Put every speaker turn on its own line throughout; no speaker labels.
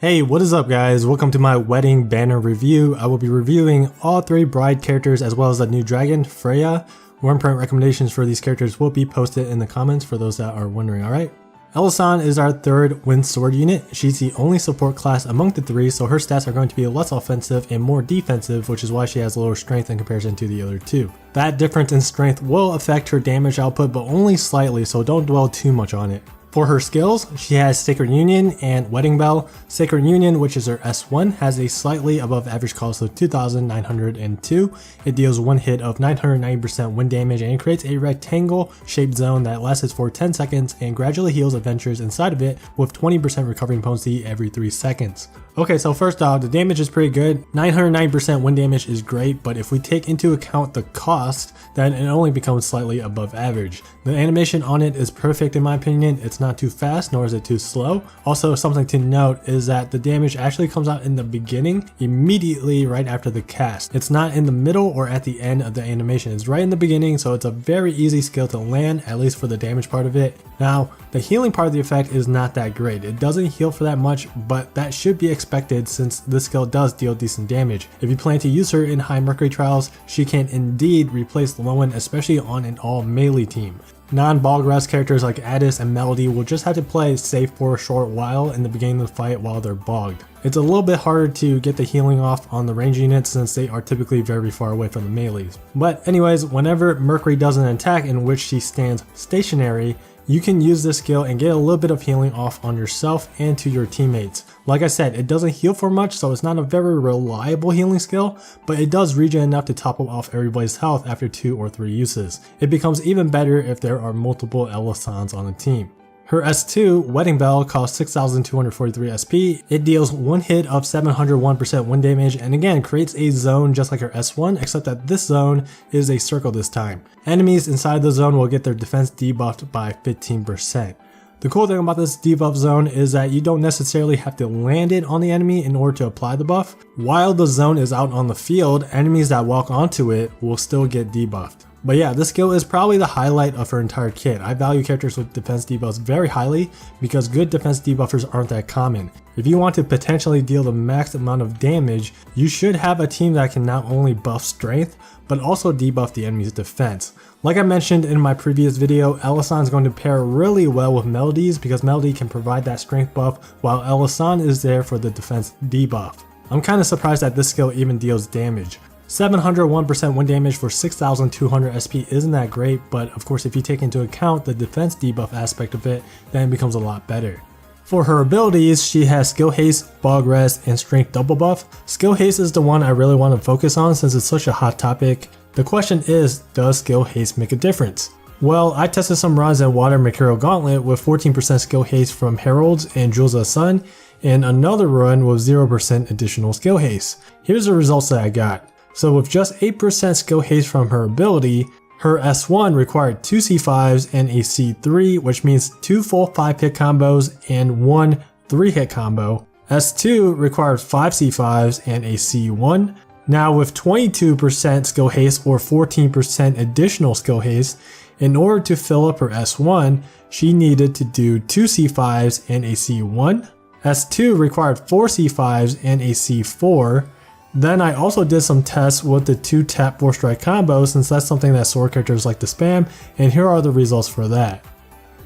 Hey, what is up guys? Welcome to my wedding banner review. I will be reviewing all 3 bride characters as well as the new dragon, Freyja. Wyrmprint recommendations for these characters will be posted in the comments for those that are wondering, alright? Elisanne is our 3rd wind sword unit. She's the only support class among the 3, so her stats are going to be less offensive and more defensive, which is why she has lower strength in comparison to the other 2. That difference in strength will affect her damage output, but only slightly, so don't dwell too much on it. For her skills, she has Sacred Union and Wedding Bell. Sacred Union, which is her S1, has a slightly above average cost of 2,902. It deals 1 hit of 990% wind damage and creates a rectangle shaped zone that lasts for 10 seconds and gradually heals adventurers inside of it with 20% recovering potency every 3 seconds. Okay, so first off, the damage is pretty good. 990% wind damage is great, but if we take into account the cost, then it only becomes slightly above average. The animation on it is perfect in my opinion. It's not too fast, nor is it too slow. Also, something to note is that the damage actually comes out in the beginning, immediately right after the cast. It's not in the middle or at the end of the animation. It's right in the beginning, so it's a very easy skill to land, at least for the damage part of it. Now, the healing part of the effect is not that great. It doesn't heal for that much, but that should be expected since this skill does deal decent damage. If you plan to use her in high mercury trials, she can indeed replace Lowen, especially on an all melee team. Non-Balgras characters like Addis and Melody will just have to play safe for a short while in the beginning of the fight while they're bogged. It's a little bit harder to get the healing off on the range units since they are typically very far away from the melees. But anyways, whenever Mercury does an attack in which she stands stationary, you can use this skill and get a little bit of healing off on yourself and to your teammates. Like I said, it doesn't heal for much, so it's not a very reliable healing skill, but it does regen enough to top up everybody's health after 2 or 3 uses. It becomes even better if there are multiple Elisannes on the team. Her S2, Wedding Bell, costs 6,243 SP. It deals 1 hit of 701% wind damage and again creates a zone just like her S1, except that this zone is a circle this time. Enemies inside the zone will get their defense debuffed by 15%. The cool thing about this debuff zone is that you don't necessarily have to land it on the enemy in order to apply the buff. While the zone is out on the field, enemies that walk onto it will still get debuffed. But yeah, this skill is probably the highlight of her entire kit. I value characters with defense debuffs very highly because good defense debuffers aren't that common. If you want to potentially deal the max amount of damage, you should have a team that can not only buff strength, but also debuff the enemy's defense. Like I mentioned in my previous video, Elisanne is going to pair really well with Melody's because Melody can provide that strength buff while Elisanne is there for the defense debuff. I'm kind of surprised that this skill even deals damage. 701% wind damage for 6,200 SP isn't that great, but of course if you take into account the defense debuff aspect of it, then it becomes a lot better. For her abilities, she has Skill Haste, Bog Rest, and Strength Double Buff. Skill Haste is the one I really want to focus on since it's such a hot topic. The question is, does Skill Haste make a difference? Well, I tested some runs in Water Mercurial Gauntlet with 14% Skill Haste from Heralds and Jewels of the Sun, and another run with 0% additional Skill Haste. Here's the results that I got. So with just 8% skill haste from her ability, her S1 required 2 C5s and a C3, which means 2 full 5-hit combos and 1 3-hit combo. S2 required 5 C5s and a C1. Now with 22% skill haste or 14% additional skill haste, in order to fill up her S1, she needed to do 2 C5s and a C1. S2 required 4 C5s and a C4. Then I also did some tests with the 2 tap 4 strike combo since that's something that sword characters like to spam, and here are the results for that.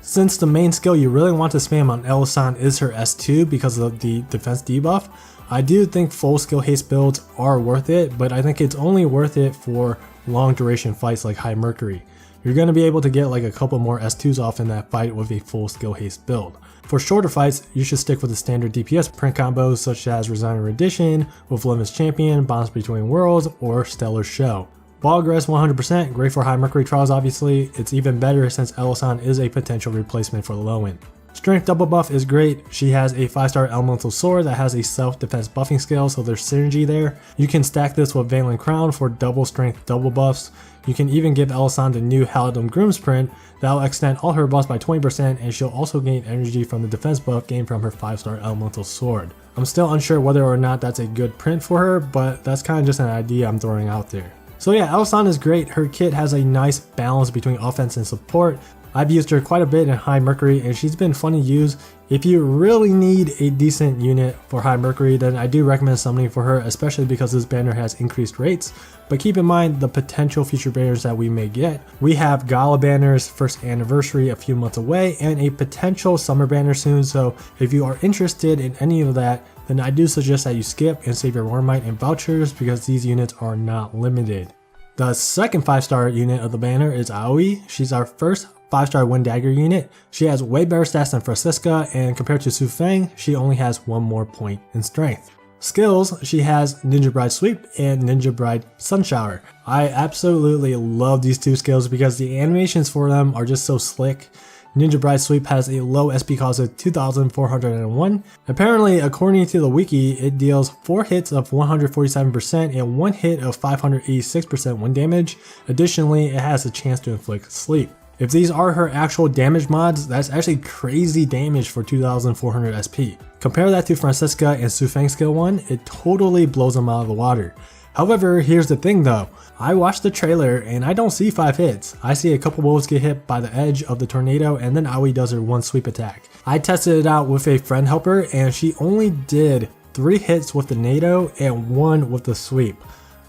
Since the main skill you really want to spam on Elisanne is her S2 because of the defense debuff, I do think full skill haste builds are worth it, but I think it's only worth it for long duration fights like High Mercury. You're going to be able to get like a couple more S2s off in that fight with a full skill haste build. For shorter fights, you should stick with the standard DPS print combos such as Resigner Edition, with Limitless Champion, Bonds Between Worlds, or Stellar Show. Balgras 100%, great for high mercury trials obviously. It's even better since Elisanne is a potential replacement for Lowen. Strength double buff is great. She has a 5-star elemental sword that has a self-defense buffing skill, so there's synergy there. You can stack this with Valen Crown for double strength double buffs. You can even give Elisanne the new Halidom Wyrmprint that'll extend all her buffs by 20%, and she'll also gain energy from the defense buff gained from her 5-star elemental sword. I'm still unsure whether or not that's a good print for her, but that's kind of just an idea I'm throwing out there. So yeah, Elisanne is great. Her kit has a nice balance between offense and support. I've used her quite a bit in High Mercury and she's been fun to use. If you really need a decent unit for High Mercury, then I do recommend summoning for her, especially because this banner has increased rates. But keep in mind the potential future banners that we may get. We have Gala banners, first anniversary a few months away, and a potential summer banner soon. So if you are interested in any of that, then I do suggest that you skip and save your Wyrmite and vouchers because these units are not limited. The second 5-star unit of the banner is Aoi. She's our first 5-star Wind Dagger unit. She has way better stats than Francisca, and compared to Su Feng, she only has 1 more point in strength. Skills, she has Ninja Bride Sweep and Ninja Bride Sun Shower. I absolutely love these two skills because the animations for them are just so slick. Ninja Bride Sweep has a low SP cost of 2,401. Apparently, according to the wiki, it deals 4 hits of 147% and 1 hit of 586% wind damage. Additionally, it has a chance to inflict sleep. If these are her actual damage mods, that's actually crazy damage for 2,400 SP. Compare that to Francisca and Su Feng skill 1, it totally blows them out of the water. However, here's the thing though, I watched the trailer and I don't see 5 hits. I see a couple wolves get hit by the edge of the tornado and then Aoi does her 1 sweep attack. I tested it out with a friend helper and she only did 3 hits with the NATO and 1 with the sweep.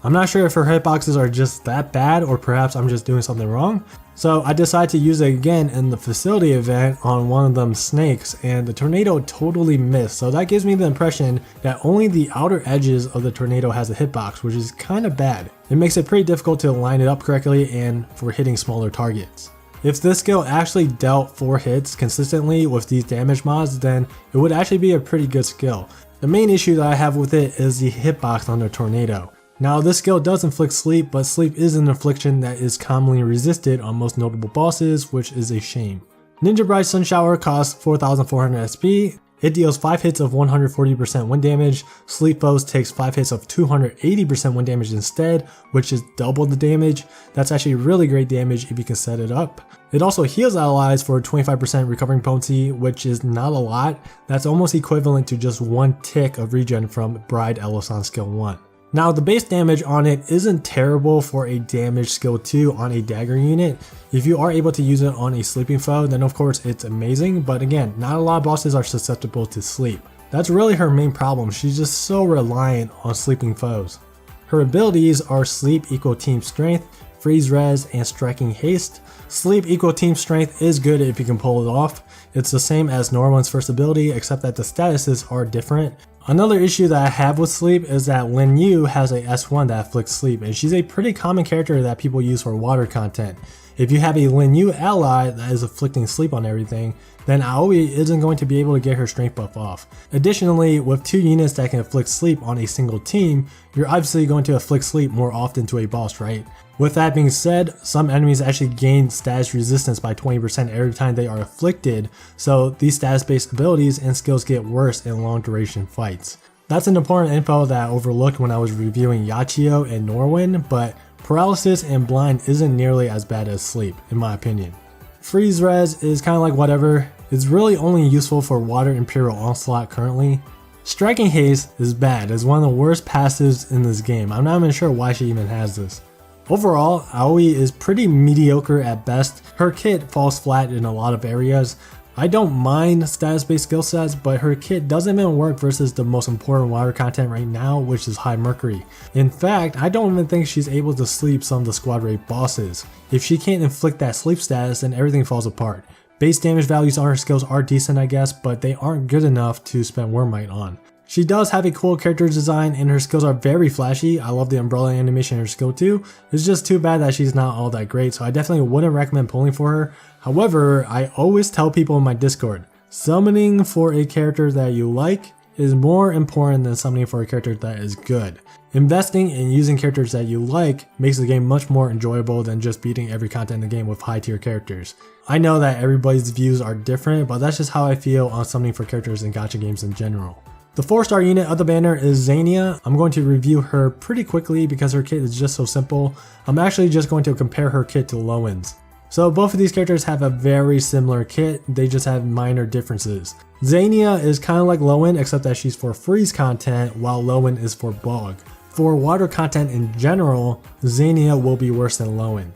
I'm not sure if her hitboxes are just that bad or perhaps I'm just doing something wrong. So I decided to use it again in the facility event on one of them snakes and the tornado totally missed. So that gives me the impression that only the outer edges of the tornado has a hitbox, which is kind of bad. It makes it pretty difficult to line it up correctly and for hitting smaller targets. If this skill actually dealt 4 hits consistently with these damage mods, then it would actually be a pretty good skill. The main issue that I have with it is the hitbox on the tornado. Now this skill does inflict sleep, but sleep is an affliction that is commonly resisted on most notable bosses, which is a shame. Ninja Bride Sun Shower costs 4,400 SP. It deals 5 hits of 140% wind damage. Sleep foes takes 5 hits of 280% wind damage instead, which is double the damage. That's actually really great damage if you can set it up. It also heals allies for 25% recovering potency, which is not a lot. That's almost equivalent to just 1 tick of regen from Bride Elisanne skill 1. Now the base damage on it isn't terrible for a damage skill 2 on a dagger unit. If you are able to use it on a sleeping foe, then of course it's amazing, but again, not a lot of bosses are susceptible to sleep. That's really her main problem, she's just so reliant on sleeping foes. Her abilities are Sleep equal team strength, Freeze res, and Striking haste. Sleep equal team strength is good if you can pull it off. It's the same as Norwyn's first ability, except that the statuses are different. Another issue that I have with sleep is that Lin Yu has a S1 that afflicts sleep, and she's a pretty common character that people use for water content. If you have a Lin Yu ally that is afflicting sleep on everything, then Aoi isn't going to be able to get her strength buff off. Additionally, with 2 units that can afflict sleep on a single team, you're obviously going to afflict sleep more often to a boss, right? With that being said, some enemies actually gain status resistance by 20% every time they are afflicted, so these status based abilities and skills get worse in long duration fights. That's an important info that I overlooked when I was reviewing Yachio and Norwyn, but paralysis and blind isn't nearly as bad as sleep, in my opinion. Freeze res is kind of like whatever, it's really only useful for Water Imperial Onslaught currently. Striking haste is bad, it's one of the worst passives in this game, I'm not even sure why she even has this. Overall, Aoi is pretty mediocre at best. Her kit falls flat in a lot of areas. I don't mind status-based skill sets, but her kit doesn't even work versus the most important water content right now, which is High Mercury. In fact, I don't even think she's able to sleep some of the squad raid bosses. If she can't inflict that sleep status, then everything falls apart. Base damage values on her skills are decent I guess, but they aren't good enough to spend Wyrmite on. She does have a cool character design and her skills are very flashy. I love the umbrella animation in her skill too. It's just too bad that she's not all that great, so I definitely wouldn't recommend pulling for her. However, I always tell people in my Discord, summoning for a character that you like is more important than summoning for a character that is good. Investing in using characters that you like makes the game much more enjoyable than just beating every content in the game with high tier characters. I know that everybody's views are different, but that's just how I feel on summoning for characters in gacha games in general. The 4-star unit of the banner is Xania. I'm going to review her pretty quickly because her kit is just so simple. I'm actually just going to compare her kit to Lowen's. So both of these characters have a very similar kit, they just have minor differences. Xania is kind of like Lowen except that she's for freeze content while Lowen is for bog. For water content in general, Xania will be worse than Lowen.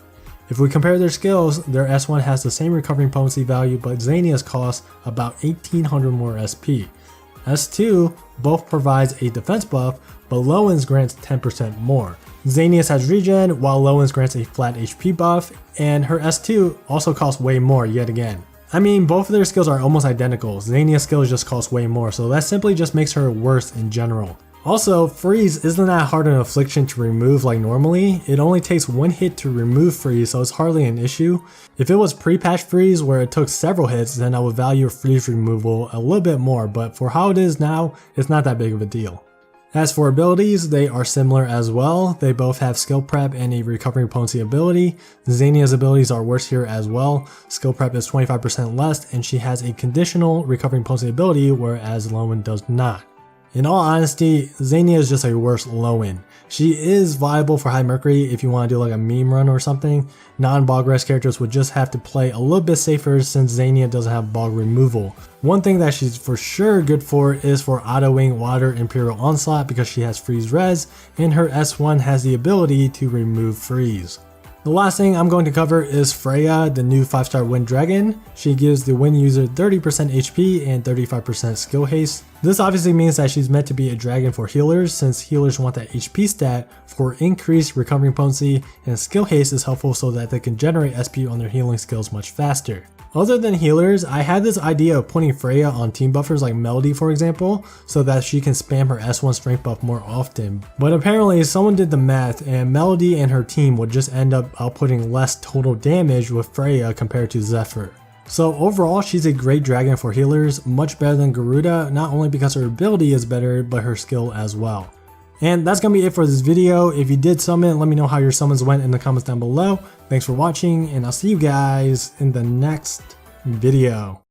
If we compare their skills, their S1 has the same recovering potency value, but Xania's costs about 1800 more SP. S2 both provides a defense buff, but Lowen's grants 10% more. Xania's has regen, while Lowen's grants a flat HP buff, and her S2 also costs way more yet again. I mean, both of their skills are almost identical. Xania's skills just cost way more, so that simply just makes her worse in general. Also, freeze isn't that hard an affliction to remove like normally. It only takes one hit to remove freeze, so it's hardly an issue. If it was pre-patch freeze where it took several hits, then I would value freeze removal a little bit more, but for how it is now, it's not that big of a deal. As for abilities, they are similar as well. They both have skill prep and a recovering potency ability. Xania's abilities are worse here as well. Skill prep is 25% less, and she has a conditional recovering potency ability, whereas Lowen does not. In all honesty, Xania is just a worse Lowen. She is viable for High Mercury if you want to do like a meme run or something. Non-bog rest characters would just have to play a little bit safer since Xania doesn't have bog removal. One thing that she's for sure good for is for autoing Water Imperial Onslaught because she has freeze res, and her S1 has the ability to remove freeze. The last thing I'm going to cover is Freyja, the new 5-star Wind Dragon. She gives the Wind user 30% HP and 35% skill haste. This obviously means that she's meant to be a dragon for healers, since healers want that HP stat for increased recovering potency, and skill haste is helpful so that they can generate SP on their healing skills much faster. Other than healers, I had this idea of putting Freyja on team buffers like Melody for example, so that she can spam her S1 strength buff more often. But apparently someone did the math and Melody and her team would just end up outputting less total damage with Freyja compared to Zephyr. So overall, she's a great dragon for healers, much better than Garuda, not only because her ability is better, but her skill as well. And that's gonna be it for this video. If you did summon, let me know how your summons went in the comments down below. Thanks for watching, and I'll see you guys in the next video.